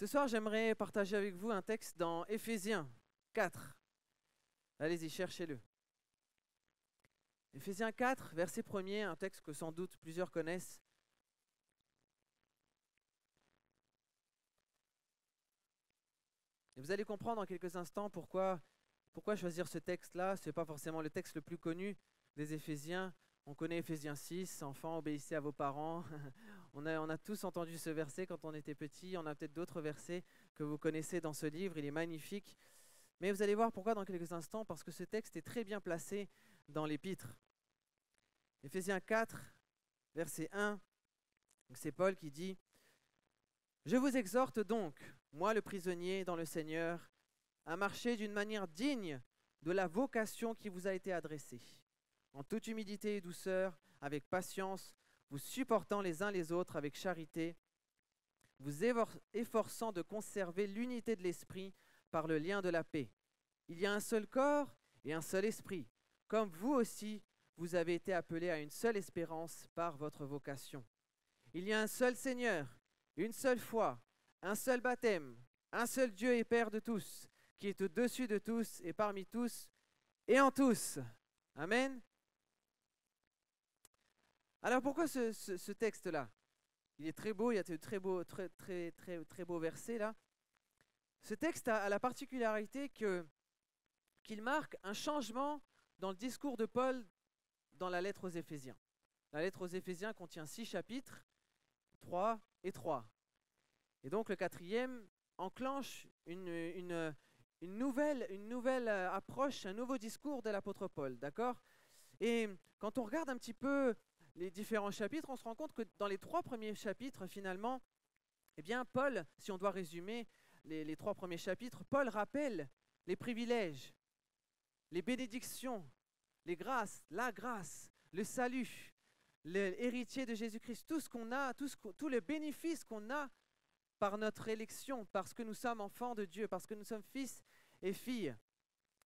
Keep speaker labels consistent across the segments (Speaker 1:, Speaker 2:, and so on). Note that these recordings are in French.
Speaker 1: soir, j'aimerais partager avec vous un texte dans Éphésiens 4. Allez-y, cherchez-le. Éphésiens 4, verset 1er, un texte que sans doute plusieurs connaissent. Et vous allez comprendre en quelques instants pourquoi choisir ce texte-là. Ce n'est pas forcément le texte le plus connu des Éphésiens. On connaît Éphésiens 6, enfants, obéissez à vos parents. On a tous entendu ce verset quand on était petit. On a peut-être d'autres versets que vous connaissez dans ce livre. Il est magnifique. Mais vous allez voir pourquoi dans quelques instants, parce que ce texte est très bien placé dans l'épître. Éphésiens 4, verset 1, c'est Paul qui dit « Je vous exhorte donc, moi le prisonnier dans le Seigneur, à marcher d'une manière digne de la vocation qui vous a été adressée, en toute humilité et douceur, avec patience, vous supportant les uns les autres avec charité, vous efforçant de conserver l'unité de l'esprit par le lien de la paix. Il y a un seul corps et un seul esprit, comme vous aussi, vous avez été appelés à une seule espérance par votre vocation. Il y a un seul Seigneur, une seule foi, un seul baptême, un seul Dieu et Père de tous, qui est au-dessus de tous et parmi tous et en tous. » Amen. Alors pourquoi ce texte-là? Il est très beau, il y a de très beaux versets là. Ce texte a la particularité qu'il marque un changement dans le discours de Paul dans la lettre aux Éphésiens. La lettre aux Éphésiens contient 6 chapitres, 3 et 3. Et donc le 4e enclenche une nouvelle approche, un nouveau discours de l'apôtre Paul, d'accord? Et quand on regarde un petit peu les différents chapitres, on se rend compte que dans les 3 premiers chapitres, finalement, eh bien Paul, si on doit résumer les 3 premiers chapitres, Paul rappelle les privilèges, les bénédictions, les grâces, la grâce, le salut, l'héritier de Jésus-Christ, tout ce qu'on a, tous les bénéfices qu'on a par notre élection, parce que nous sommes enfants de Dieu, parce que nous sommes fils et filles.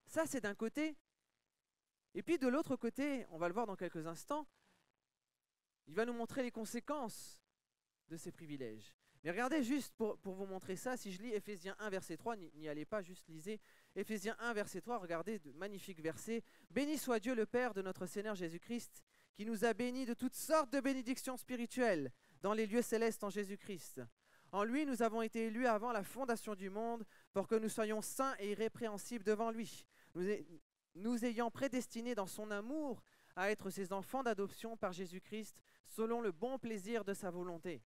Speaker 1: Ça, c'est d'un côté. Et puis de l'autre côté, on va le voir dans quelques instants, il va nous montrer les conséquences de ces privilèges. Mais regardez juste pour vous montrer ça, si je lis Éphésiens 1, verset 3, n'y allez pas, juste lisez. Éphésiens 1, verset 3, regardez, de magnifiques versets. « Béni soit Dieu le Père de notre Seigneur Jésus-Christ, qui nous a bénis de toutes sortes de bénédictions spirituelles dans les lieux célestes en Jésus-Christ. En lui, nous avons été élus avant la fondation du monde pour que nous soyons saints et irrépréhensibles devant lui, nous ayant prédestinés dans son amour à être ses enfants d'adoption par Jésus-Christ, selon le bon plaisir de sa volonté. »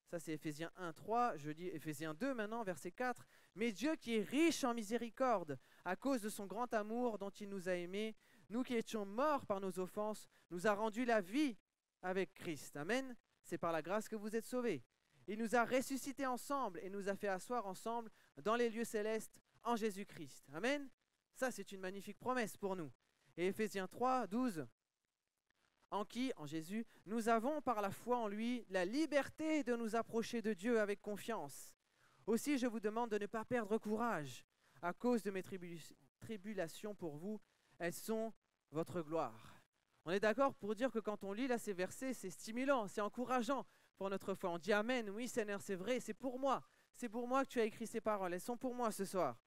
Speaker 1: Ça, c'est Éphésiens 1, 3. Je dis Éphésiens 2 maintenant, verset 4. « Mais Dieu qui est riche en miséricorde, à cause de son grand amour dont il nous a aimés, nous qui étions morts par nos offenses, nous a rendu la vie avec Christ. » Amen. C'est par la grâce que vous êtes sauvés. Il nous a ressuscités ensemble et nous a fait asseoir ensemble dans les lieux célestes en Jésus-Christ. Amen. Ça, c'est une magnifique promesse pour nous. Et Éphésiens 3, 12. En qui, en Jésus, nous avons par la foi en lui la liberté de nous approcher de Dieu avec confiance. Aussi, je vous demande de ne pas perdre courage à cause de mes tribulations pour vous. Elles sont votre gloire. On est d'accord pour dire que quand on lit là ces versets, c'est stimulant, c'est encourageant pour notre foi. On dit Amen, oui Seigneur, c'est vrai, c'est pour moi. C'est pour moi que tu as écrit ces paroles, elles sont pour moi ce soir.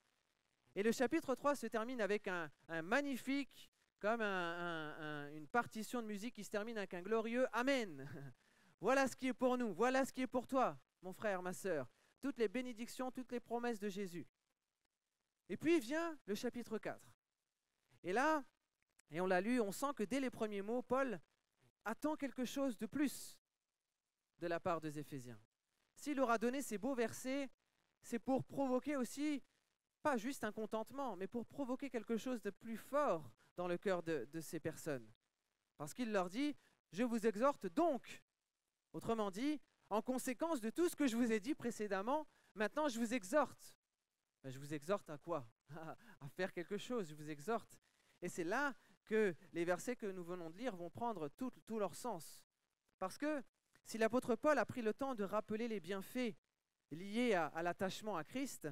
Speaker 1: Et le chapitre 3 se termine avec un magnifique, comme une partition de musique qui se termine avec un glorieux Amen. Voilà ce qui est pour nous, voilà ce qui est pour toi, mon frère, ma sœur. Toutes les bénédictions, toutes les promesses de Jésus. Et puis vient le chapitre 4. Et là, et on l'a lu, on sent que dès les premiers mots, Paul attend quelque chose de plus de la part des Éphésiens. S'il aura donné ces beaux versets, c'est pour provoquer aussi, pas juste un contentement, mais pour provoquer quelque chose de plus fort dans le cœur de ces personnes. Parce qu'il leur dit, je vous exhorte donc, autrement dit, en conséquence de tout ce que je vous ai dit précédemment, maintenant je vous exhorte. Je vous exhorte à quoi? À faire quelque chose, je vous exhorte. Et c'est là que les versets que nous venons de lire vont prendre tout leur sens. Parce que si l'apôtre Paul a pris le temps de rappeler les bienfaits liés à l'attachement à Christ,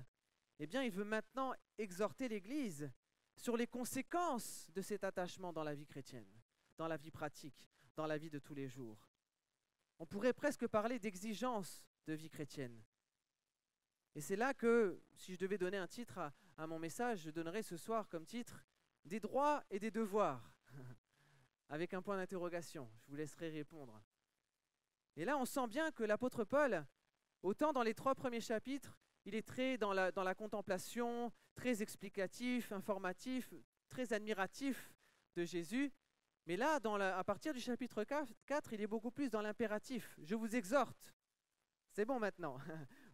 Speaker 1: eh bien il veut maintenant exhorter l'Église sur les conséquences de cet attachement dans la vie chrétienne, dans la vie pratique, dans la vie de tous les jours. On pourrait presque parler d'exigence de vie chrétienne. Et c'est là que, si je devais donner un titre à mon message, je donnerais ce soir comme titre « Des droits et des devoirs », avec un point d'interrogation. Je vous laisserai répondre. Et là, on sent bien que l'apôtre Paul, autant dans les 3 premiers chapitres, il est très dans la contemplation, très explicatif, informatif, très admiratif de Jésus. Mais là, à partir du chapitre 4, il est beaucoup plus dans l'impératif. Je vous exhorte. C'est bon maintenant.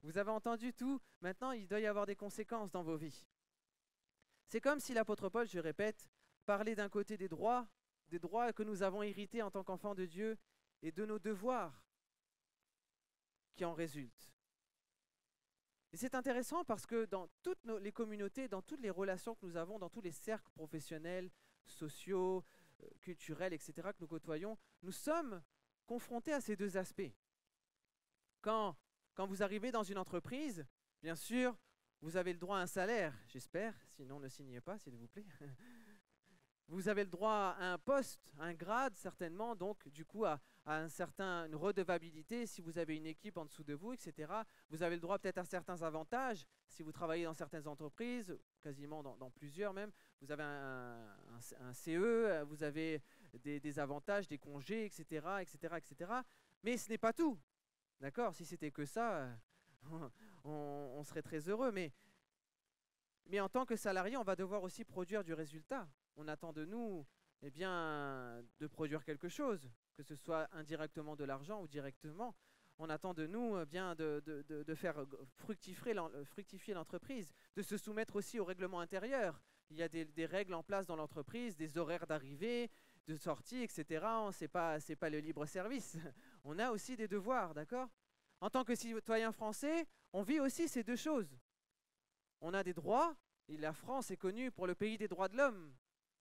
Speaker 1: Vous avez entendu tout. Maintenant, il doit y avoir des conséquences dans vos vies. C'est comme si l'apôtre Paul, je répète, parlait d'un côté des droits que nous avons hérités en tant qu'enfants de Dieu et de nos devoirs qui en résultent. Et c'est intéressant parce que dans toutes les communautés, dans toutes les relations que nous avons, dans tous les cercles professionnels, sociaux, culturels, etc., que nous côtoyons, nous sommes confrontés à ces 2 aspects. Quand vous arrivez dans une entreprise, bien sûr, vous avez le droit à un salaire, j'espère, sinon ne signez pas, s'il vous plaît. Vous avez le droit à un poste, à un grade, certainement, donc du coup à une redevabilité si vous avez une équipe en dessous de vous, etc. Vous avez le droit peut-être à certains avantages si vous travaillez dans certaines entreprises, quasiment dans plusieurs même. Vous avez un CE, vous avez des avantages, des congés, etc., etc., etc. Mais ce n'est pas tout. D'accord? Si c'était que ça, on serait très heureux. Mais en tant que salarié, on va devoir aussi produire du résultat. On attend de nous de produire quelque chose, que ce soit indirectement de l'argent ou directement. On attend de nous de faire fructifier l'entreprise, de se soumettre aussi au règlement intérieur. Il y a des règles en place dans l'entreprise, des horaires d'arrivée, de sortie, etc. C'est pas le libre service. On a aussi des devoirs, d'accord? En tant que citoyen français, on vit aussi ces 2 choses. On a des droits, et la France est connue pour le pays des droits de l'homme.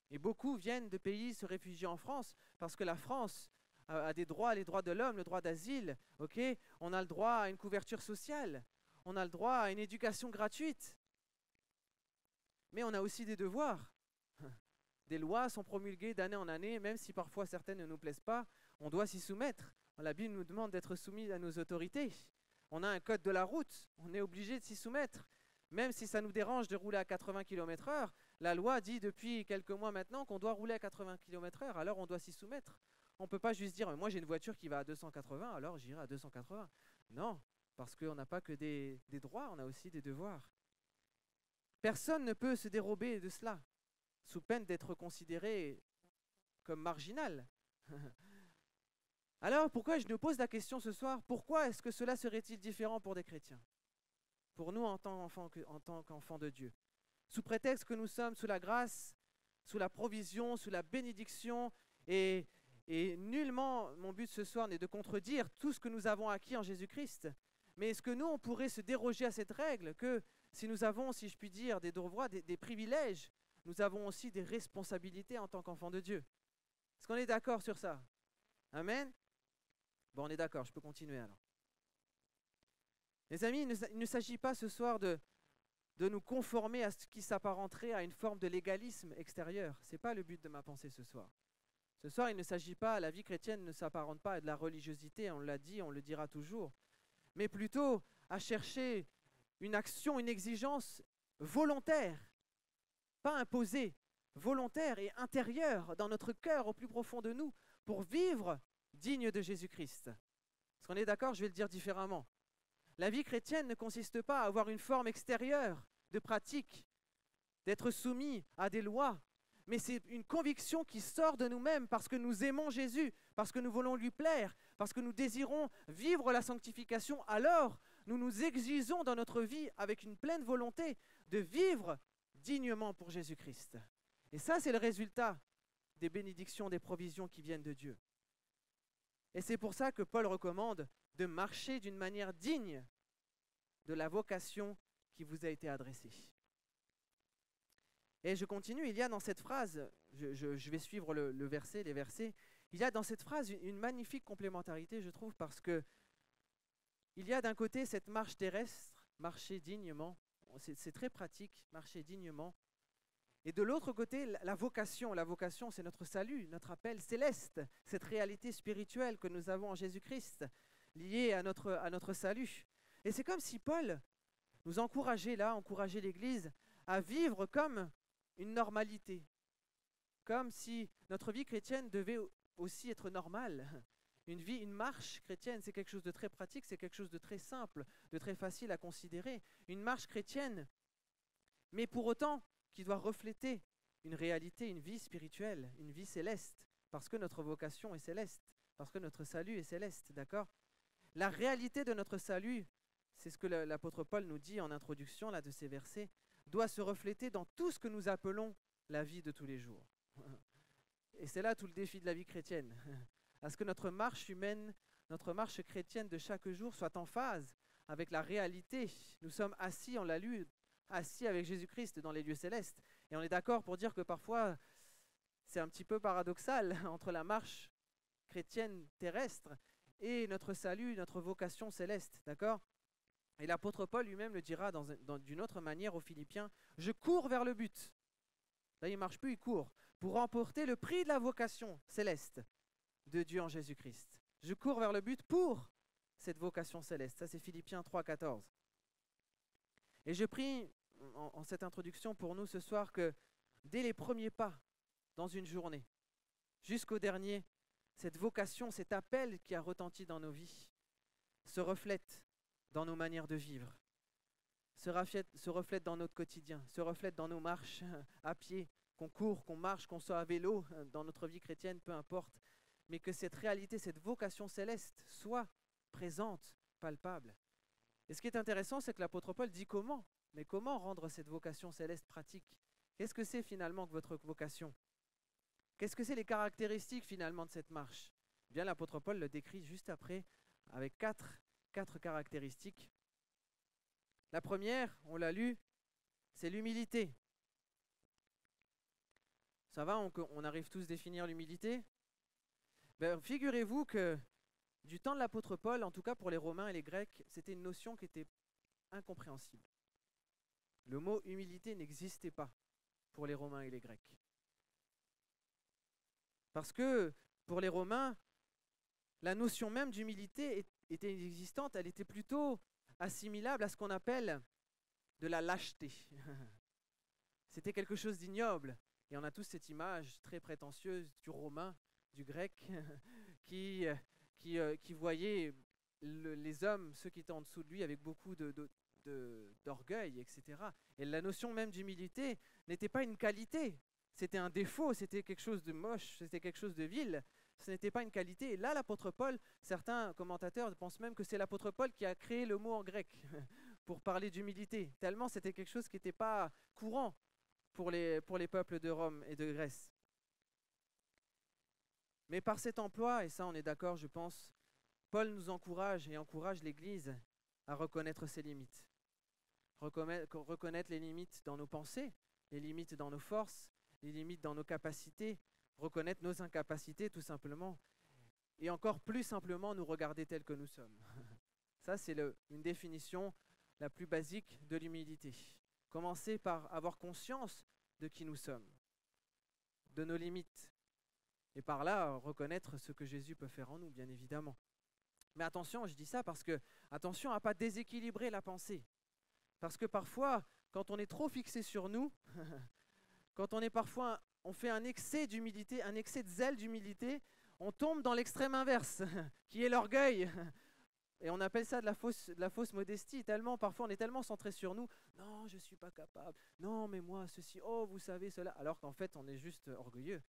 Speaker 1: Et beaucoup viennent de pays se réfugier en France parce que la France a des droits, les droits de l'homme, le droit d'asile. Okay, on a le droit à une couverture sociale. On a le droit à une éducation gratuite. Mais on a aussi des devoirs. Des lois sont promulguées d'année en année, même si parfois certaines ne nous plaisent pas, on doit s'y soumettre. La Bible nous demande d'être soumis à nos autorités. On a un code de la route, on est obligé de s'y soumettre. Même si ça nous dérange de rouler à 80 km/h, la loi dit depuis quelques mois maintenant qu'on doit rouler à 80 km/h, alors on doit s'y soumettre. On ne peut pas juste dire « moi j'ai une voiture qui va à 280, alors j'irai à 280 ». Non, parce qu'on n'a pas que des droits, on a aussi des devoirs. Personne ne peut se dérober de cela, sous peine d'être considéré comme marginal. Alors pourquoi je nous pose la question ce soir, pourquoi est-ce que cela serait-il différent pour des chrétiens? Pour nous en tant qu'enfants de Dieu. Sous prétexte que nous sommes sous la grâce, sous la provision, sous la bénédiction, et nullement, mon but ce soir n'est de contredire tout ce que nous avons acquis en Jésus-Christ, mais est-ce que nous, on pourrait se déroger à cette règle que si nous avons, si je puis dire, des droits, des privilèges, nous avons aussi des responsabilités en tant qu'enfants de Dieu? Est-ce qu'on est d'accord sur ça? Amen? Bon, on est d'accord, je peux continuer alors. Les amis, il ne s'agit pas ce soir de nous conformer à ce qui s'apparenterait à une forme de légalisme extérieur. Ce n'est pas le but de ma pensée ce soir. Ce soir, il ne s'agit pas, la vie chrétienne ne s'apparente pas à de la religiosité, on l'a dit, on le dira toujours, mais plutôt à chercher une action, une exigence volontaire, pas imposée, volontaire et intérieure dans notre cœur au plus profond de nous pour vivre digne de Jésus-Christ. Est-ce qu'on est d'accord? Je vais le dire différemment. La vie chrétienne ne consiste pas à avoir une forme extérieure de pratique, d'être soumis à des lois, mais c'est une conviction qui sort de nous-mêmes parce que nous aimons Jésus, parce que nous voulons lui plaire, parce que nous désirons vivre la sanctification. Alors, nous nous exigeons dans notre vie avec une pleine volonté de vivre dignement pour Jésus-Christ. Et ça, c'est le résultat des bénédictions, des provisions qui viennent de Dieu. Et c'est pour ça que Paul recommande de marcher d'une manière digne de la vocation qui vous a été adressée. Et je continue, il y a dans cette phrase, je vais suivre les versets, il y a dans cette phrase une magnifique complémentarité, je trouve, parce que il y a d'un côté cette marche terrestre, marcher dignement, c'est très pratique, marcher dignement, et de l'autre côté, la vocation, c'est notre salut, notre appel céleste, cette réalité spirituelle que nous avons en Jésus-Christ, liée à notre salut. Et c'est comme si Paul nous encourager là, encourager l'Église à vivre comme une normalité, comme si notre vie chrétienne devait aussi être normale. Une marche chrétienne, c'est quelque chose de très pratique, c'est quelque chose de très simple, de très facile à considérer. Une marche chrétienne, mais pour autant, qui doit refléter une réalité, une vie spirituelle, une vie céleste, parce que notre vocation est céleste, parce que notre salut est céleste, d'accord? La réalité de notre salut, c'est ce que l'apôtre Paul nous dit en introduction là, de ces versets, doit se refléter dans tout ce que nous appelons la vie de tous les jours. Et c'est là tout le défi de la vie chrétienne, à ce que notre marche humaine, notre marche chrétienne de chaque jour soit en phase avec la réalité. Nous sommes assis, on l'a lu, assis avec Jésus-Christ dans les lieux célestes. Et on est d'accord pour dire que parfois, c'est un petit peu paradoxal entre la marche chrétienne terrestre et notre salut, notre vocation céleste, d'accord? Et l'apôtre Paul lui-même le dira d'une autre manière aux Philippiens, « Je cours vers le but ». Là, il ne marche plus, il court, pour remporter le prix de la vocation céleste de Dieu en Jésus-Christ. Je cours vers le but pour cette vocation céleste. Ça, c'est Philippiens 3, 14. Et je prie en cette introduction pour nous ce soir que dès les premiers pas dans une journée, jusqu'au dernier, cette vocation, cet appel qui a retenti dans nos vies, se reflète dans nos manières de vivre, se reflète dans notre quotidien, se reflète dans nos marches à pied, qu'on court, qu'on marche, qu'on soit à vélo, dans notre vie chrétienne, peu importe, mais que cette réalité, cette vocation céleste soit présente, palpable. Et ce qui est intéressant, c'est que l'apôtre Paul dit comment, mais comment rendre cette vocation céleste pratique? Qu'est-ce que c'est finalement que votre vocation? Qu'est-ce que c'est les caractéristiques finalement de cette marche? Eh bien, l'apôtre Paul le décrit juste après avec quatre caractéristiques. La première, on l'a lu, c'est l'humilité. Ça va, on arrive tous à définir l'humilité? Ben, figurez-vous que du temps de l'apôtre Paul, en tout cas pour les Romains et les Grecs, c'était une notion qui était incompréhensible. Le mot humilité n'existait pas pour les Romains et les Grecs. Parce que pour les Romains, la notion même d'humilité était inexistante, elle était plutôt assimilable à ce qu'on appelle de la lâcheté. C'était quelque chose d'ignoble. Et on a tous cette image très prétentieuse du Romain, du Grec, qui voyait les hommes, ceux qui étaient en dessous de lui, avec beaucoup d'orgueil, etc. Et la notion même d'humilité n'était pas une qualité, c'était un défaut, c'était quelque chose de moche, c'était quelque chose de vil, ce n'était pas une qualité. Et là, l'apôtre Paul, certains commentateurs pensent même que c'est l'apôtre Paul qui a créé le mot en grec pour parler d'humilité, tellement c'était quelque chose qui n'était pas courant pour les peuples de Rome et de Grèce. Mais par cet emploi, et ça on est d'accord je pense, Paul nous encourage et encourage l'Église à reconnaître ses limites. Reconnaître les limites dans nos pensées, les limites dans nos forces, les limites dans nos capacités, reconnaître nos incapacités tout simplement, et encore plus simplement nous regarder tels que nous sommes. Ça c'est une définition la plus basique de l'humilité. Commencer par avoir conscience de qui nous sommes, de nos limites, et par là reconnaître ce que Jésus peut faire en nous, bien évidemment. Mais attention, je dis ça parce que, attention à ne pas déséquilibrer la pensée. Parce que parfois, quand on est trop fixé sur nous, quand on fait un excès d'humilité, un excès de zèle d'humilité, on tombe dans l'extrême inverse, qui est l'orgueil. Et on appelle ça de la fausse modestie. Parfois, on est tellement centré sur nous. Non, je ne suis pas capable. Non, mais moi, ceci. Oh, vous savez cela. Alors qu'en fait, on est juste orgueilleux.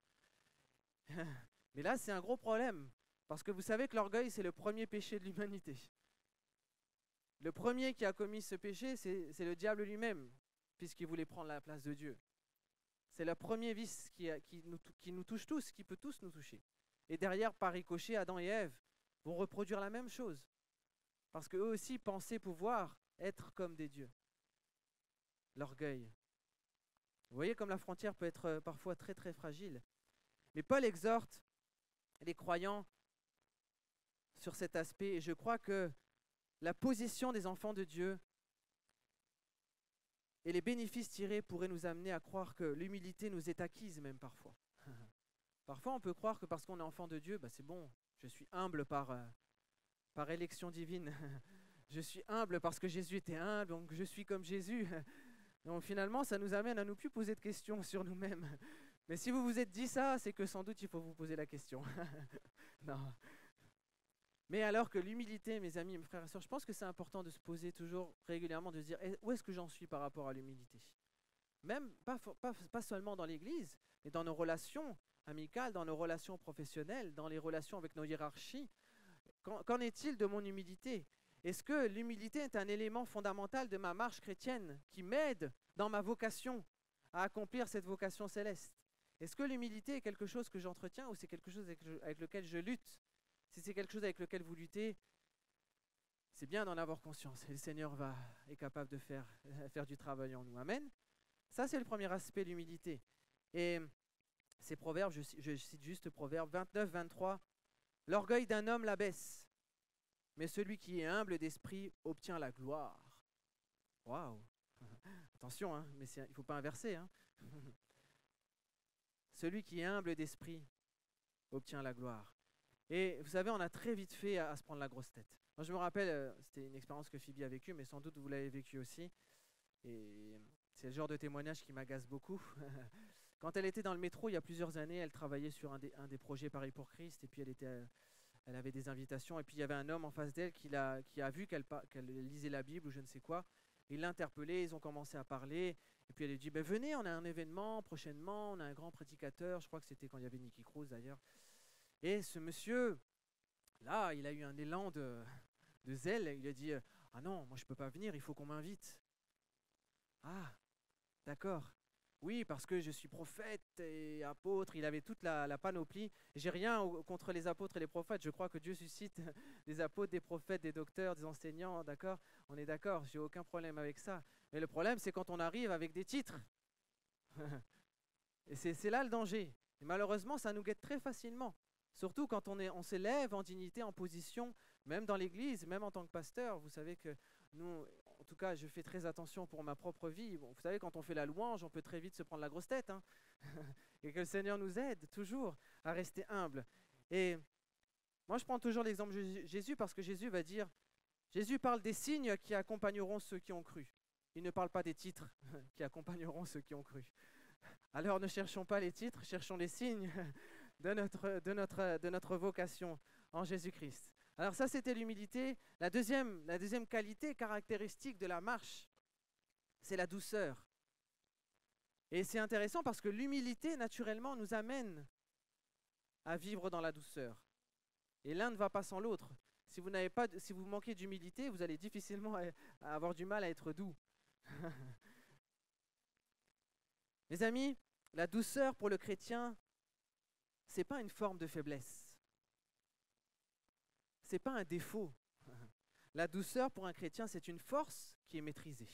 Speaker 1: Mais là, c'est un gros problème. Parce que vous savez que l'orgueil, c'est le premier péché de l'humanité. Le premier qui a commis ce péché, c'est le diable lui-même, puisqu'il voulait prendre la place de Dieu. C'est le premier vice qui nous touche tous, qui peut tous nous toucher. Et derrière, par ricochet, Adam et Ève vont reproduire la même chose. Parce qu'eux aussi pensaient pouvoir être comme des dieux. L'orgueil. Vous voyez comme la frontière peut être parfois très très fragile. Mais Paul exhorte les croyants sur cet aspect, et je crois que la position des enfants de Dieu et les bénéfices tirés pourraient nous amener à croire que l'humilité nous est acquise même parfois. Parfois on peut croire que parce qu'on est enfant de Dieu, c'est bon, je suis humble par élection divine. je suis humble parce que Jésus était humble, donc je suis comme Jésus. Donc finalement, ça nous amène à ne plus poser de questions sur nous-mêmes. Mais si vous vous êtes dit ça, c'est que sans doute il faut vous poser la question. Non. Mais alors que l'humilité, mes amis, mes frères et sœurs, je pense que c'est important de se poser toujours régulièrement, de se dire où est-ce que j'en suis par rapport à l'humilité. Même pas seulement dans l'Église, mais dans nos relations amicales, dans nos relations professionnelles, dans les relations avec nos hiérarchies. Qu'en est-il de mon humilité? Est-ce que l'humilité est un élément fondamental de ma marche chrétienne qui m'aide dans ma vocation à accomplir cette vocation céleste? Est-ce que l'humilité est quelque chose que j'entretiens ou c'est quelque chose avec lequel je lutte? Si c'est quelque chose avec lequel vous luttez, c'est bien d'en avoir conscience. Et le Seigneur est capable de faire du travail en nous. Amen. Ça, c'est le premier aspect de l'humilité. Et ces proverbes, je cite juste Proverbe 29, 23. L'orgueil d'un homme l'abaisse, mais celui qui est humble d'esprit obtient la gloire. Waouh! Attention, hein, mais il ne faut pas inverser. Hein. Celui qui est humble d'esprit obtient la gloire. Et vous savez, on a très vite fait à se prendre la grosse tête. Moi, je me rappelle, c'était une expérience que Phoebe a vécue, mais sans doute vous l'avez vécue aussi. Et c'est le genre de témoignage qui m'agace beaucoup. Quand elle était dans le métro il y a plusieurs années, elle travaillait sur un des projets Paris pour Christ, et puis elle avait des invitations, et puis il y avait un homme en face d'elle qui a vu qu'elle lisait la Bible ou je ne sais quoi. Il l'a interpellée, ils ont commencé à parler, et puis elle lui dit venez, on a un événement prochainement, on a un grand prédicateur, je crois que c'était quand il y avait Nicky Cruz d'ailleurs. Et ce monsieur, là, il a eu un élan de zèle, il a dit ah non, moi je ne peux pas venir, il faut qu'on m'invite. Ah, d'accord. Oui, parce que je suis prophète et apôtre, il avait toute la panoplie. J'ai rien contre les apôtres et les prophètes, je crois que Dieu suscite des apôtres, des prophètes, des docteurs, des enseignants, d'accord? On est d'accord, j'ai aucun problème avec ça. Mais le problème, c'est quand on arrive avec des titres. Et c'est là le danger. Et malheureusement, ça nous guette très facilement. Surtout quand on s'élève en dignité, en position, même dans l'église, même en tant que pasteur. Vous savez que nous, en tout cas, je fais très attention pour ma propre vie. Bon, vous savez, quand on fait la louange, on peut très vite se prendre la grosse tête. Hein. Et que le Seigneur nous aide toujours à rester humble. Et moi, je prends toujours l'exemple de Jésus parce que Jésus va dire, Jésus parle des signes qui accompagneront ceux qui ont cru. Il ne parle pas des titres qui accompagneront ceux qui ont cru. Alors ne cherchons pas les titres, cherchons les signes de notre vocation en Jésus-Christ. Alors ça, c'était l'humilité. La deuxième qualité caractéristique de la marche, c'est la douceur. Et c'est intéressant parce que l'humilité, naturellement, nous amène à vivre dans la douceur. Et l'un ne va pas sans l'autre. Si vous manquez d'humilité, vous allez difficilement avoir du mal à être doux. Mes amis, la douceur pour le chrétien, ce n'est pas une forme de faiblesse. Ce n'est pas un défaut. La douceur pour un chrétien, c'est une force qui est maîtrisée.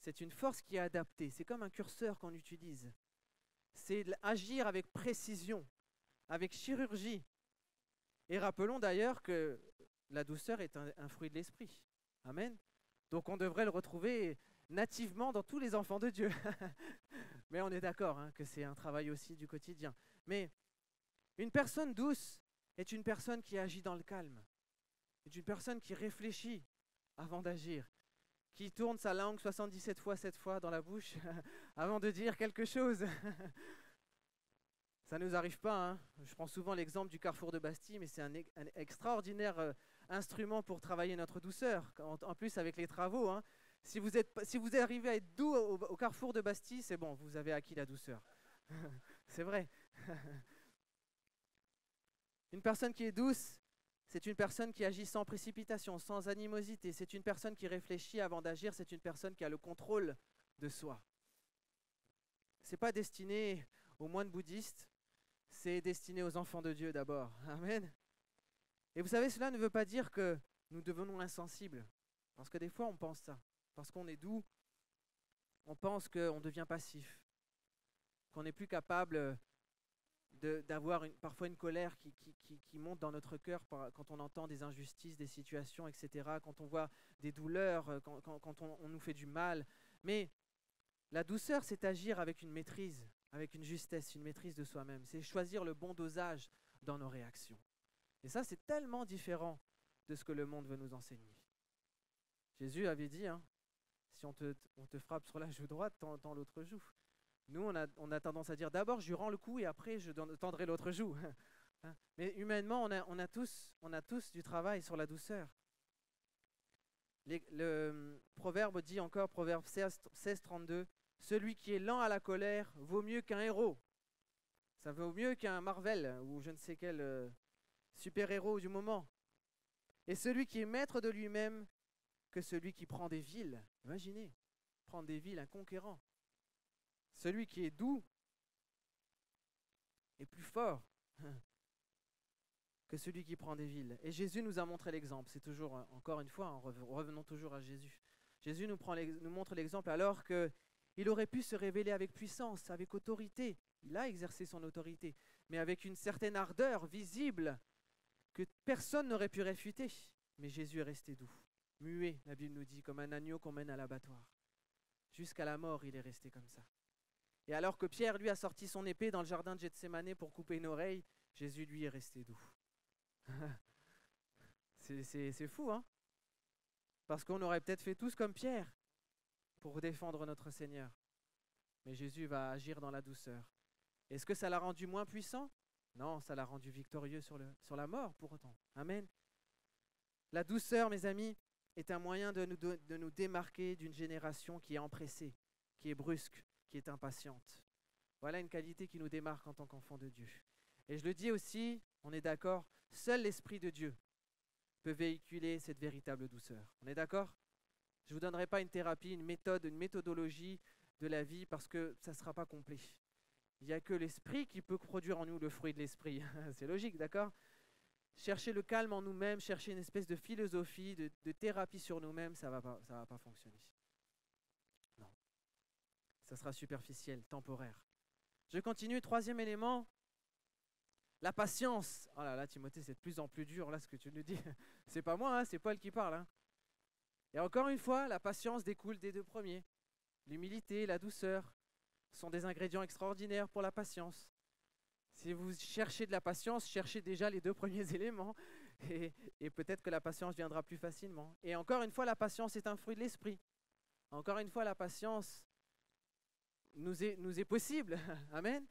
Speaker 1: C'est une force qui est adaptée. C'est comme un curseur qu'on utilise. C'est agir avec précision, avec chirurgie. Et rappelons d'ailleurs que la douceur est un fruit de l'esprit. Amen. Donc on devrait le retrouver nativement dans tous les enfants de Dieu. Mais on est d'accord que c'est un travail aussi du quotidien. Mais une personne douce est une personne qui agit dans le calme, est une personne qui réfléchit avant d'agir, qui tourne sa langue 77 fois, 7 fois dans la bouche avant de dire quelque chose. Ça ne nous arrive pas. Hein. Je prends souvent l'exemple du carrefour de Bastille, mais c'est un extraordinaire instrument pour travailler notre douceur. En plus, avec les travaux, hein. Si vous arrivez à être doux au carrefour de Bastille, c'est bon, vous avez acquis la douceur. C'est vrai. Une personne qui est douce, c'est une personne qui agit sans précipitation, sans animosité. C'est une personne qui réfléchit avant d'agir. C'est une personne qui a le contrôle de soi. Ce n'est pas destiné aux moines bouddhistes, c'est destiné aux enfants de Dieu d'abord. Amen. Et vous savez, cela ne veut pas dire que nous devenons insensibles. Parce que des fois, on pense ça. Parce qu'on est doux, on pense qu'on devient passif. Qu'on n'est plus capable d'avoir parfois une colère qui monte dans notre cœur quand on entend des injustices, des situations, etc., quand on voit des douleurs, quand on nous fait du mal. Mais la douceur, c'est agir avec une maîtrise, avec une justesse, une maîtrise de soi-même. C'est choisir le bon dosage dans nos réactions. Et ça, c'est tellement différent de ce que le monde veut nous enseigner. Jésus avait dit, hein, si on te frappe sur la joue droite, tends l'autre joue. Nous, on a tendance à dire d'abord je lui rends le coup et après je tendrai l'autre joue. Hein. Mais humainement, on a tous du travail sur la douceur. Le proverbe dit encore, proverbe 16:32, celui qui est lent à la colère vaut mieux qu'un héros. Ça vaut mieux qu'un Marvel ou je ne sais quel super-héros du moment. Et celui qui est maître de lui-même que celui qui prend des villes. Imaginez, prendre des villes, un conquérant. Celui qui est doux est plus fort que celui qui prend des villes. Et Jésus nous a montré l'exemple. C'est toujours, encore une fois, revenons toujours à Jésus. Jésus nous montre l'exemple alors qu'il aurait pu se révéler avec puissance, avec autorité. Il a exercé son autorité, mais avec une certaine ardeur visible que personne n'aurait pu réfuter. Mais Jésus est resté doux, muet, la Bible nous dit, comme un agneau qu'on mène à l'abattoir. Jusqu'à la mort, il est resté comme ça. Et alors que Pierre, lui, a sorti son épée dans le jardin de Gethsémané pour couper une oreille, Jésus, lui, est resté doux. C'est fou, hein? Parce qu'on aurait peut-être fait tous comme Pierre pour défendre notre Seigneur. Mais Jésus va agir dans la douceur. Est-ce que ça l'a rendu moins puissant? Non, ça l'a rendu victorieux sur la mort pour autant. Amen. La douceur, mes amis, est un moyen de nous démarquer d'une génération qui est empressée, qui est brusque, qui est impatiente. Voilà une qualité qui nous démarque en tant qu'enfants de Dieu. Et je le dis aussi, on est d'accord, seul l'Esprit de Dieu peut véhiculer cette véritable douceur. On est d'accord? Je ne vous donnerai pas une thérapie, une méthodologie de la vie parce que ça ne sera pas complet. Il n'y a que l'Esprit qui peut produire en nous le fruit de l'Esprit. C'est logique, d'accord? Chercher le calme en nous-mêmes, chercher une espèce de philosophie, de thérapie sur nous-mêmes, ça va pas fonctionner. Non. Ça sera superficiel, temporaire. Je continue, troisième élément, la patience. Oh là là, Timothée, c'est de plus en plus dur, là, ce que tu nous dis. C'est pas moi, hein, c'est Paul qui parle. Hein. Et encore une fois, la patience découle des deux premiers. L'humilité, la douceur sont des ingrédients extraordinaires pour la patience. Si vous cherchez de la patience, cherchez déjà les deux premiers éléments et peut-être que la patience viendra plus facilement. Et encore une fois, la patience est un fruit de l'esprit. Encore une fois, la patience nous est possible. Amen.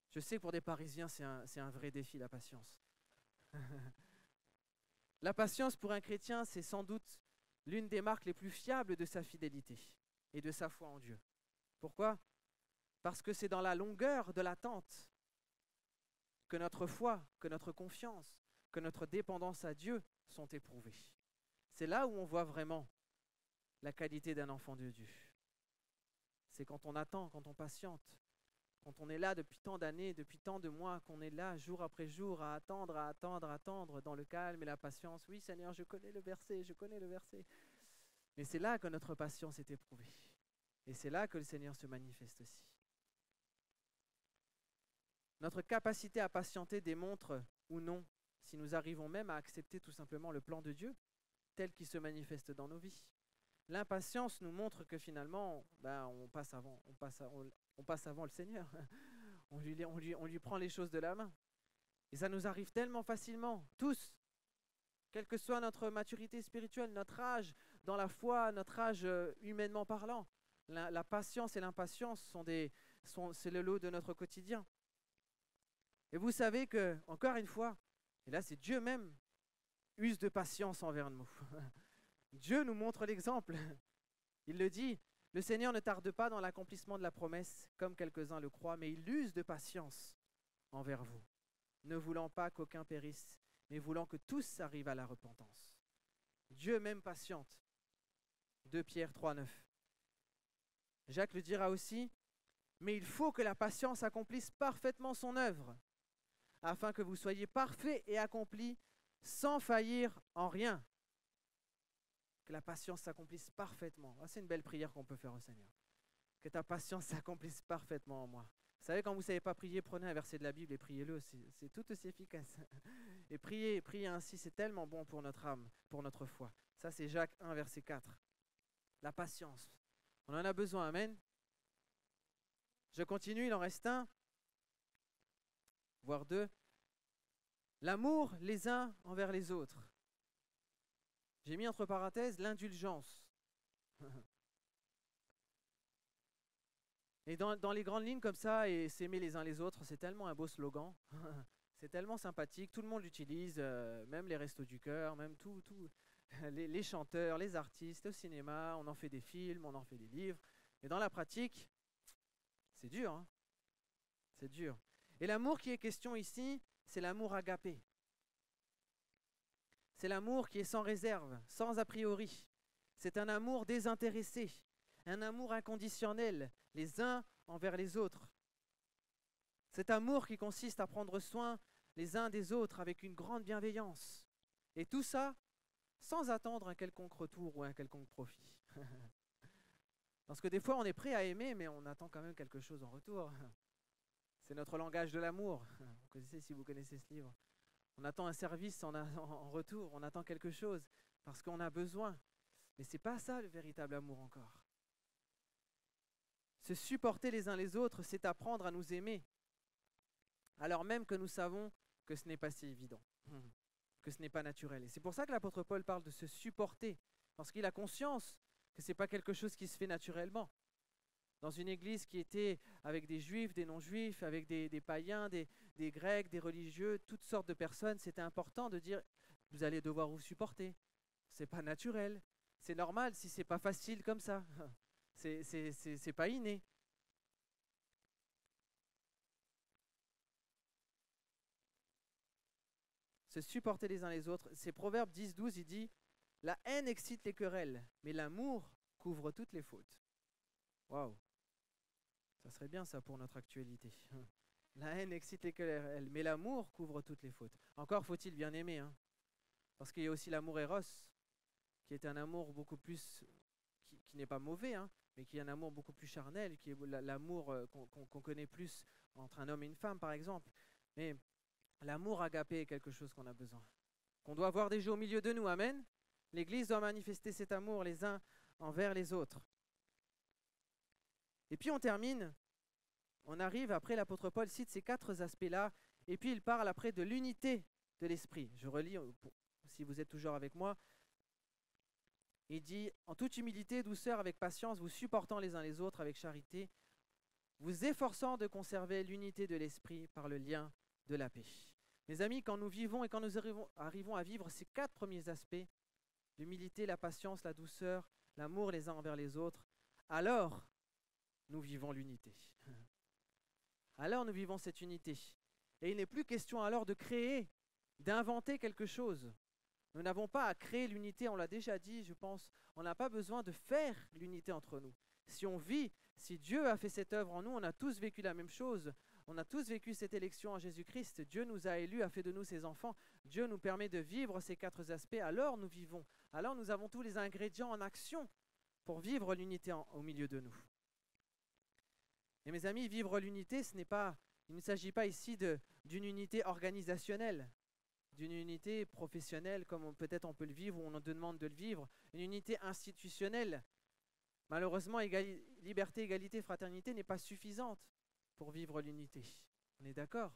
Speaker 1: Je sais que pour des Parisiens, c'est un vrai défi, la patience. La patience pour un chrétien, c'est sans doute l'une des marques les plus fiables de sa fidélité et de sa foi en Dieu. Pourquoi? Parce que c'est dans la longueur de l'attente que notre foi, que notre confiance, que notre dépendance à Dieu sont éprouvées. C'est là où on voit vraiment la qualité d'un enfant de Dieu. C'est quand on attend, quand on patiente, quand on est là depuis tant d'années, depuis tant de mois, qu'on est là jour après jour à attendre dans le calme et la patience. Oui Seigneur, je connais le verset. Mais c'est là que notre patience est éprouvée. Et c'est là que le Seigneur se manifeste aussi. Notre capacité à patienter démontre ou non si nous arrivons même à accepter tout simplement le plan de Dieu tel qu'il se manifeste dans nos vies. L'impatience nous montre que finalement, on passe avant le Seigneur. On lui prend les choses de la main. Et ça nous arrive tellement facilement, tous, quelle que soit notre maturité spirituelle, notre âge dans la foi, notre âge humainement parlant. La patience et l'impatience c'est le lot de notre quotidien. Et vous savez que, encore une fois, et là c'est Dieu même, use de patience envers nous. Dieu nous montre l'exemple. Il le dit, le Seigneur ne tarde pas dans l'accomplissement de la promesse, comme quelques-uns le croient, mais il use de patience envers vous, ne voulant pas qu'aucun périsse, mais voulant que tous arrivent à la repentance. Dieu même patiente. 2 Pierre 3,9. Jacques le dira aussi, mais il faut que la patience accomplisse parfaitement son œuvre, afin que vous soyez parfaits et accomplis sans faillir en rien. Que la patience s'accomplisse parfaitement. C'est une belle prière qu'on peut faire au Seigneur. Que ta patience s'accomplisse parfaitement en moi. Vous savez, quand vous ne savez pas prier, prenez un verset de la Bible et priez-le. C'est tout aussi efficace. Et prier ainsi, c'est tellement bon pour notre âme, pour notre foi. Ça, c'est Jacques 1, verset 4. La patience. On en a besoin, amen. Je continue, il en reste un, voire deux. L'amour les uns envers les autres. J'ai mis entre parenthèses l'indulgence. Et dans les grandes lignes comme ça, et s'aimer les uns les autres, c'est tellement un beau slogan. C'est tellement sympathique, tout le monde l'utilise, même les restos du cœur, même les chanteurs, les artistes, au cinéma, on en fait des films, on en fait des livres. Et dans la pratique, c'est dur, hein, c'est dur. Et l'amour qui est question ici, c'est l'amour agapé. C'est l'amour qui est sans réserve, sans a priori. C'est un amour désintéressé, un amour inconditionnel, les uns envers les autres. Cet amour qui consiste à prendre soin les uns des autres avec une grande bienveillance. Et tout ça sans attendre un quelconque retour ou un quelconque profit. Parce que des fois, on est prêt à aimer, mais on attend quand même quelque chose en retour. C'est notre langage de l'amour. Vous connaissez, si vous connaissez ce livre. On attend un service en retour, on attend quelque chose parce qu'on a besoin. Mais ce n'est pas ça le véritable amour encore. Se supporter les uns les autres, c'est apprendre à nous aimer, alors même que nous savons que ce n'est pas si évident, que ce n'est pas naturel. Et c'est pour ça que l'apôtre Paul parle de se supporter, parce qu'il a conscience que ce n'est pas quelque chose qui se fait naturellement. Dans une église qui était avec des juifs, des non-juifs, avec des païens, des grecs, des religieux, toutes sortes de personnes, c'était important de dire, vous allez devoir vous supporter. Ce n'est pas naturel, c'est normal si ce n'est pas facile comme ça. C'est pas inné. Se supporter les uns les autres. C'est Proverbe 10-12, il dit « La haine excite les querelles, mais l'amour couvre toutes les fautes. » Waouh, ça serait bien ça pour notre actualité. La haine excite les querelles, mais l'amour couvre toutes les fautes. Encore faut-il bien aimer, hein, parce qu'il y a aussi l'amour éros, qui est un amour beaucoup plus, qui n'est pas mauvais, hein, mais qui est un amour beaucoup plus charnel, qui est l'amour qu'on connaît plus entre un homme et une femme, par exemple. Mais l'amour agapé est quelque chose qu'on a besoin, qu'on doit avoir déjà au milieu de nous, amen. L'Église doit manifester cet amour les uns envers les autres. Et puis on termine, on arrive, après l'apôtre Paul cite ces 4 aspects-là, et puis il parle après de l'unité de l'esprit. Je relis, si vous êtes toujours avec moi. Il dit « En toute humilité, douceur, avec patience, vous supportant les uns les autres avec charité, vous efforçant de conserver l'unité de l'esprit par le lien de la paix. » Mes amis, quand nous vivons et quand nous arrivons à vivre ces 4 premiers aspects, l'humilité, la patience, la douceur, l'amour les uns envers les autres, alors nous vivons l'unité. Alors nous vivons cette unité. Et il n'est plus question alors de créer, d'inventer quelque chose. Nous n'avons pas à créer l'unité, on l'a déjà dit, je pense. On n'a pas besoin de faire l'unité entre nous. Si on vit, si Dieu a fait cette œuvre en nous, on a tous vécu la même chose. On a tous vécu cette élection en Jésus-Christ. Dieu nous a élus, a fait de nous ses enfants. Dieu nous permet de vivre ces 4 aspects. Alors nous vivons. Alors nous avons tous les ingrédients en action pour vivre l'unité au milieu de nous. Et mes amis, vivre l'unité, il ne s'agit pas ici d'une unité organisationnelle, d'une unité professionnelle comme peut-être on peut le vivre ou on nous demande de le vivre, une unité institutionnelle. Malheureusement, liberté, égalité, fraternité n'est pas suffisante pour vivre l'unité. On est d'accord?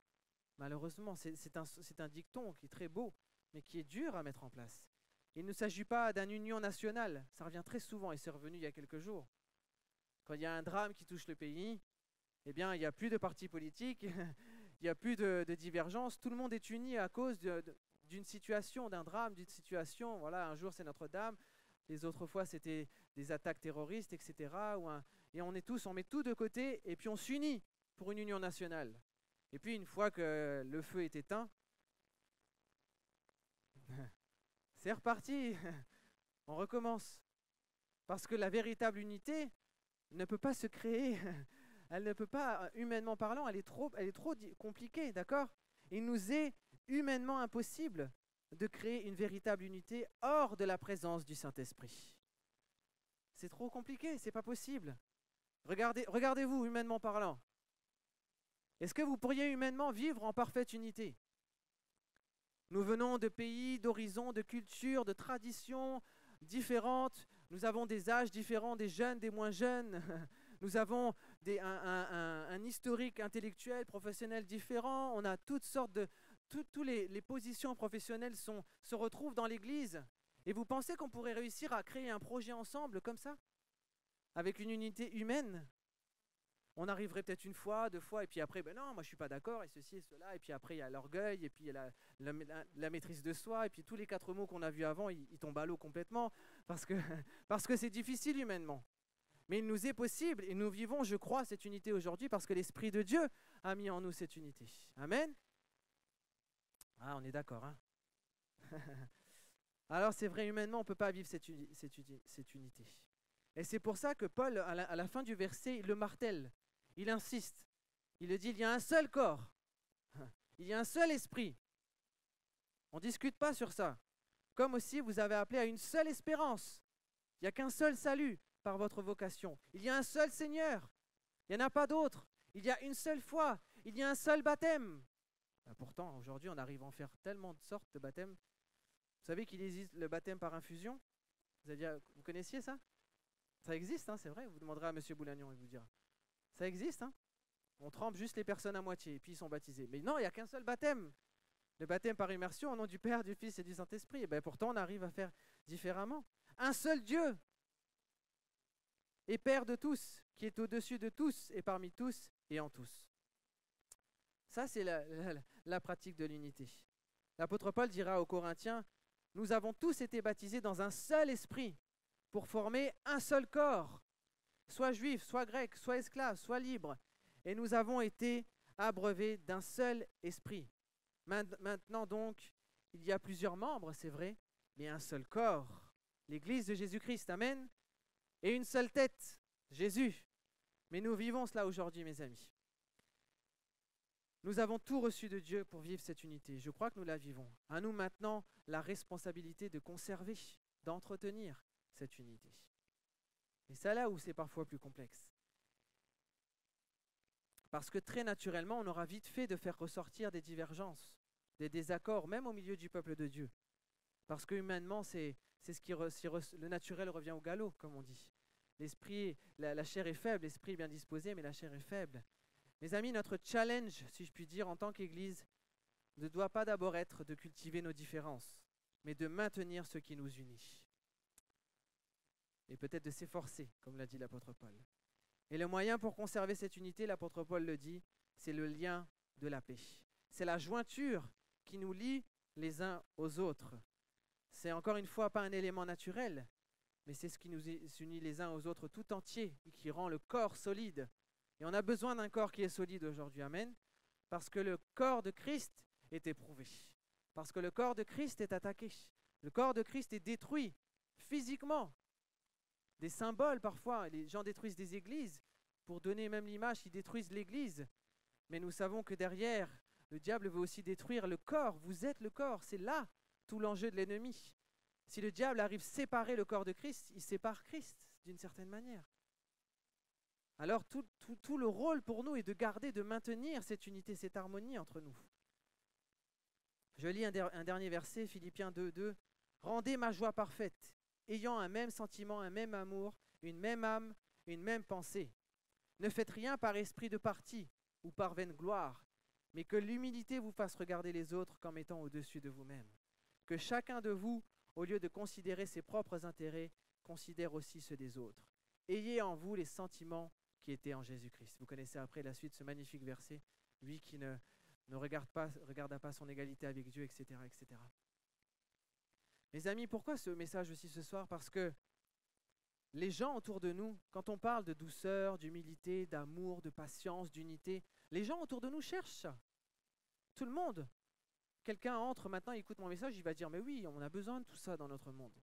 Speaker 1: Malheureusement, c'est un dicton qui est très beau, mais qui est dur à mettre en place. Il ne s'agit pas d'une union nationale, ça revient très souvent et c'est revenu il y a quelques jours. Quand il y a un drame qui touche le pays, eh bien, il n'y a plus de partis politiques, il n'y a plus de divergences, tout le monde est uni à cause d'une situation, d'un drame, d'une situation. Voilà, un jour c'est Notre-Dame, les autres fois c'était des attaques terroristes, etc. Et on met tout de côté et puis on s'unit pour une union nationale. Et puis une fois que le feu est éteint, c'est reparti, on recommence. Parce que la véritable unité ne peut pas se créer. Elle ne peut pas, humainement parlant, elle est trop compliquée, d'accord? Il nous est humainement impossible de créer une véritable unité hors de la présence du Saint-Esprit. C'est trop compliqué, c'est pas possible. Regardez-vous, humainement parlant. Est-ce que vous pourriez humainement vivre en parfaite unité? Nous venons de pays, d'horizons, de cultures, de traditions différentes. Nous avons des âges différents, des jeunes, des moins jeunes. Nous avons un historique intellectuel, professionnel différent. On a toutes sortes de... Toutes les positions professionnelles se retrouvent dans l'Église. Et vous pensez qu'on pourrait réussir à créer un projet ensemble comme ça, avec une unité humaine? On arriverait peut-être une fois, deux fois, et puis après, ben non, moi je suis pas d'accord, et ceci et cela, et puis après il y a l'orgueil, et puis il y a la maîtrise de soi, et puis tous les 4 mots qu'on a vus avant, ils tombent à l'eau complètement, parce que parce que c'est difficile humainement. Mais il nous est possible, et nous vivons, je crois, cette unité aujourd'hui, parce que l'Esprit de Dieu a mis en nous cette unité. Amen. Ah, on est d'accord, hein? Alors c'est vrai, humainement, on ne peut pas vivre cette unité. Et c'est pour ça que Paul, à la fin du verset, il le martèle. Il insiste. Il le dit, il y a un seul corps. Il y a un seul esprit. On ne discute pas sur ça. Comme aussi, vous avez appelé à une seule espérance. Il n'y a qu'un seul salut par votre vocation. Il y a un seul Seigneur. Il n'y en a pas d'autre. Il y a une seule foi. Il y a un seul baptême. Pourtant, aujourd'hui, on arrive à en faire tellement de sortes de baptêmes. Vous savez qu'il existe le baptême par infusion? Vous connaissiez ça? Ça existe, hein, c'est vrai. Vous demanderez à M. Boulagnon, il vous dira. Ça existe, hein? On trempe juste les personnes à moitié et puis ils sont baptisés. Mais non, il n'y a qu'un seul baptême. Le baptême par immersion au nom du Père, du Fils et du Saint-Esprit. Et bien pourtant, on arrive à faire différemment. Un seul Dieu et Père de tous, qui est au-dessus de tous et parmi tous et en tous. Ça, c'est la pratique de l'unité. L'apôtre Paul dira aux Corinthiens, « Nous avons tous été baptisés dans un seul esprit pour former un seul corps, soit juif, soit grec, soit esclave, soit libre. Et nous avons été abreuvés d'un seul esprit. Maintenant donc, il y a plusieurs membres, c'est vrai, mais un seul corps, l'Église de Jésus-Christ, amen, et une seule tête, Jésus. Mais nous vivons cela aujourd'hui, mes amis. Nous avons tout reçu de Dieu pour vivre cette unité. Je crois que nous la vivons. À nous maintenant la responsabilité de conserver, d'entretenir cette unité. Et c'est là où c'est parfois plus complexe. Parce que très naturellement, on aura vite fait de faire ressortir des divergences, des désaccords, même au milieu du peuple de Dieu. Parce que humainement, c'est ce qui le naturel revient au galop, comme on dit. L'esprit, la chair est faible, l'esprit est bien disposé, mais la chair est faible. Mes amis, notre challenge, si je puis dire, en tant qu'Église, ne doit pas d'abord être de cultiver nos différences, mais de maintenir ce qui nous unit. Et peut-être de s'efforcer, comme l'a dit l'apôtre Paul. Et le moyen pour conserver cette unité, l'apôtre Paul le dit, c'est le lien de la paix. C'est la jointure qui nous lie les uns aux autres. C'est encore une fois pas un élément naturel, mais c'est ce qui nous unit les uns aux autres tout entier et qui rend le corps solide. Et on a besoin d'un corps qui est solide aujourd'hui, amen, parce que le corps de Christ est éprouvé, parce que le corps de Christ est attaqué, le corps de Christ est détruit physiquement. Des symboles parfois, les gens détruisent des églises, pour donner même l'image, ils détruisent l'église. Mais nous savons que derrière, le diable veut aussi détruire le corps. Vous êtes le corps, c'est là tout l'enjeu de l'ennemi. Si le diable arrive à séparer le corps de Christ, il sépare Christ d'une certaine manière. Alors tout le rôle pour nous est de garder, de maintenir cette unité, cette harmonie entre nous. Je lis un dernier verset, Philippiens 2:2. « Rendez ma joie parfaite, ayant un même sentiment, un même amour, une même âme, une même pensée. Ne faites rien par esprit de parti ou par vaine gloire, mais que l'humilité vous fasse regarder les autres comme étant au-dessus de vous-même. Que chacun de vous, au lieu de considérer ses propres intérêts, considère aussi ceux des autres. Ayez en vous les sentiments qui étaient en Jésus-Christ. » Vous connaissez après la suite ce magnifique verset, lui qui ne regarda pas son égalité avec Dieu, etc., etc. Mes amis, pourquoi ce message aussi ce soir? Parce que les gens autour de nous, quand on parle de douceur, d'humilité, d'amour, de patience, d'unité, les gens autour de nous cherchent ça. Tout le monde. Quelqu'un entre maintenant, écoute mon message, il va dire, mais oui, on a besoin de tout ça dans notre monde.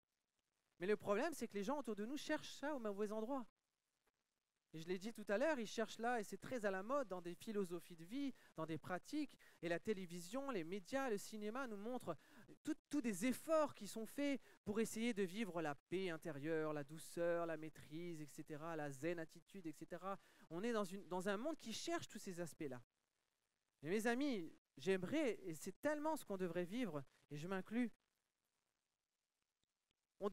Speaker 1: Mais le problème, c'est que les gens autour de nous cherchent ça au mauvais endroit. Et je l'ai dit tout à l'heure, ils cherchent là, et c'est très à la mode, dans des philosophies de vie, dans des pratiques, et la télévision, les médias, le cinéma nous montrent tous des efforts qui sont faits pour essayer de vivre la paix intérieure, la douceur, la maîtrise, etc., la zen attitude, etc. On est dans un monde qui cherche tous ces aspects-là. Mais mes amis, j'aimerais, et c'est tellement ce qu'on devrait vivre, et je m'inclus, il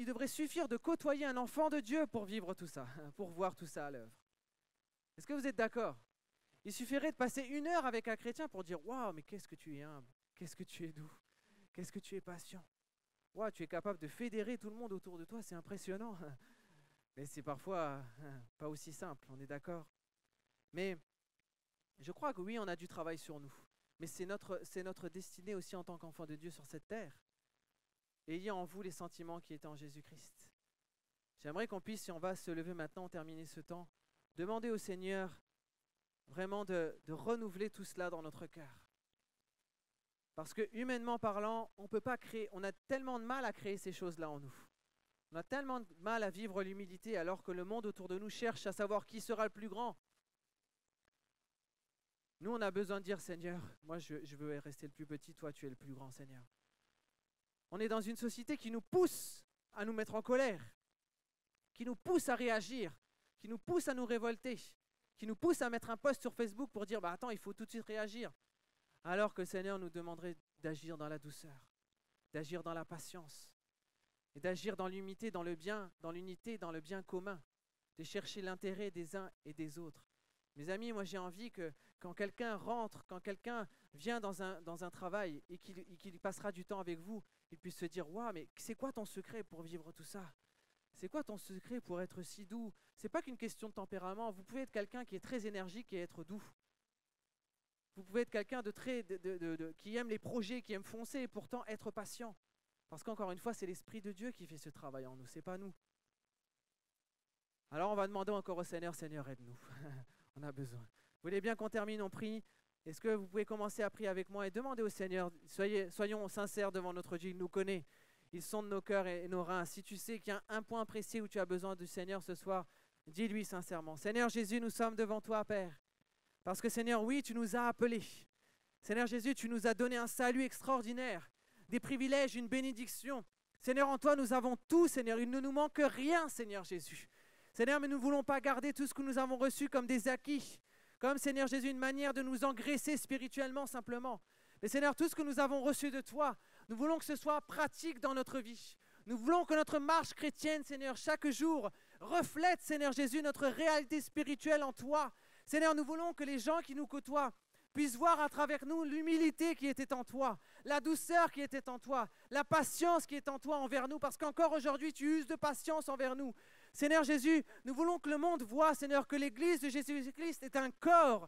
Speaker 1: devrait suffire de côtoyer un enfant de Dieu pour vivre tout ça, pour voir tout ça à l'œuvre. Est-ce que vous êtes d'accord? Il suffirait de passer 1 heure avec un chrétien pour dire « Waouh, mais qu'est-ce que tu es humble, qu'est-ce que tu es doux, qu'est-ce que tu es patient. » Ouah, tu es capable de fédérer tout le monde autour de toi, c'est impressionnant. Mais c'est parfois pas aussi simple, on est d'accord. Mais je crois que oui, on a du travail sur nous. Mais c'est notre destinée aussi en tant qu'enfant de Dieu sur cette terre. Ayez en vous les sentiments qui étaient en Jésus-Christ. J'aimerais qu'on puisse, si on va se lever maintenant, terminer ce temps, demander au Seigneur vraiment de renouveler tout cela dans notre cœur. Parce que humainement parlant, on peut pas créer, on a tellement de mal à créer ces choses-là en nous. On a tellement de mal à vivre l'humilité alors que le monde autour de nous cherche à savoir qui sera le plus grand. Nous, on a besoin de dire, Seigneur, moi je veux rester le plus petit, toi tu es le plus grand, Seigneur. On est dans une société qui nous pousse à nous mettre en colère, qui nous pousse à réagir, qui nous pousse à nous révolter, qui nous pousse à mettre un post sur Facebook pour dire, attends, il faut tout de suite réagir. Alors que le Seigneur nous demanderait d'agir dans la douceur, d'agir dans la patience, et d'agir dans l'humilité, dans le bien, dans l'unité, dans le bien commun, de chercher l'intérêt des uns et des autres. Mes amis, moi j'ai envie que quand quelqu'un rentre, quand quelqu'un vient dans un travail et qu'il passera du temps avec vous, il puisse se dire, waouh, mais c'est quoi ton secret pour vivre tout ça? C'est quoi ton secret pour être si doux? C'est pas qu'une question de tempérament. Vous pouvez être quelqu'un qui est très énergique et être doux. Vous pouvez être quelqu'un qui aime les projets, qui aime foncer et pourtant être patient. Parce qu'encore une fois, c'est l'Esprit de Dieu qui fait ce travail en nous, c'est pas nous. Alors on va demander encore au Seigneur, Seigneur, aide-nous. On a besoin. Vous voulez bien qu'on termine, on prie? Est-ce que vous pouvez commencer à prier avec moi et demander au Seigneur, soyons sincères devant notre Dieu, il nous connaît. Il sonde nos cœurs et nos reins. Si tu sais qu'il y a un point précis où tu as besoin du Seigneur ce soir, dis-lui sincèrement. Seigneur Jésus, nous sommes devant toi, Père. Parce que Seigneur, oui, tu nous as appelés. Seigneur Jésus, tu nous as donné un salut extraordinaire, des privilèges, une bénédiction. Seigneur, en toi, nous avons tout, Seigneur. Il ne nous manque rien, Seigneur Jésus. Seigneur, mais nous ne voulons pas garder tout ce que nous avons reçu comme des acquis, comme, Seigneur Jésus, une manière de nous engraisser spirituellement simplement. Mais Seigneur, tout ce que nous avons reçu de toi, nous voulons que ce soit pratique dans notre vie. Nous voulons que notre marche chrétienne, Seigneur, chaque jour, reflète, Seigneur Jésus, notre réalité spirituelle en toi. Seigneur, nous voulons que les gens qui nous côtoient puissent voir à travers nous l'humilité qui était en toi, la douceur qui était en toi, la patience qui est en toi envers nous, parce qu'encore aujourd'hui, tu uses de patience envers nous. Seigneur Jésus, nous voulons que le monde voit, Seigneur, que l'Église de Jésus-Christ est un corps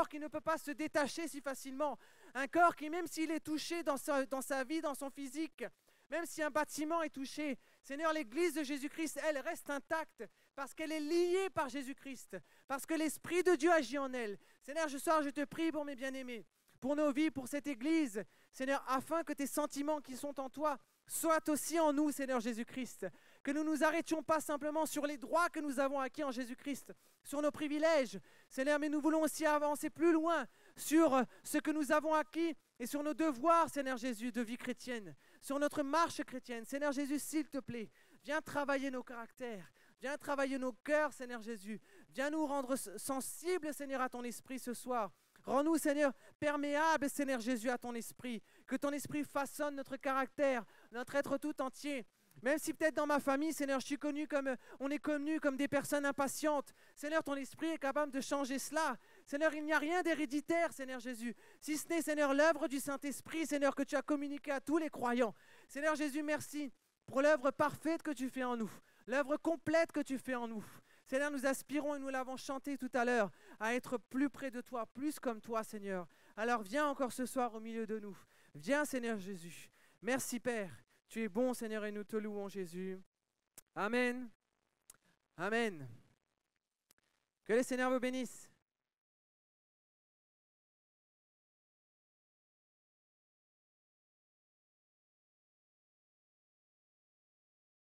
Speaker 1: qui ne peut pas se détacher si facilement, un corps qui, même s'il est touché dans sa vie, dans son physique, même si un bâtiment est touché, Seigneur, l'Église de Jésus-Christ, elle reste intacte parce qu'elle est liée par Jésus-Christ, parce que l'Esprit de Dieu agit en elle. Seigneur, ce soir, je te prie pour mes bien-aimés, pour nos vies, pour cette Église, Seigneur, afin que tes sentiments qui sont en toi soient aussi en nous, Seigneur Jésus-Christ. Que nous ne nous arrêtions pas simplement sur les droits que nous avons acquis en Jésus-Christ, sur nos privilèges, Seigneur, mais nous voulons aussi avancer plus loin sur ce que nous avons acquis et sur nos devoirs, Seigneur Jésus, de vie chrétienne, sur notre marche chrétienne. Seigneur Jésus, s'il te plaît, viens travailler nos caractères, viens travailler nos cœurs, Seigneur Jésus. Viens nous rendre sensibles, Seigneur, à ton esprit ce soir. Rends-nous, Seigneur, perméables, Seigneur Jésus, à ton esprit. Que ton esprit façonne notre caractère, notre être tout entier. Même si peut-être dans ma famille, Seigneur, on est connu comme des personnes impatientes. Seigneur, ton esprit est capable de changer cela. Seigneur, il n'y a rien d'héréditaire, Seigneur Jésus. Si ce n'est, Seigneur, l'œuvre du Saint-Esprit, Seigneur, que tu as communiqué à tous les croyants. Seigneur Jésus, merci pour l'œuvre parfaite que tu fais en nous, l'œuvre complète que tu fais en nous. Seigneur, nous aspirons, et nous l'avons chanté tout à l'heure, à être plus près de toi, plus comme toi, Seigneur. Alors viens encore ce soir au milieu de nous. Viens, Seigneur Jésus. Merci, Père. Tu es bon, Seigneur, et nous te louons, Jésus. Amen. Amen. Que le Seigneur vous bénisse.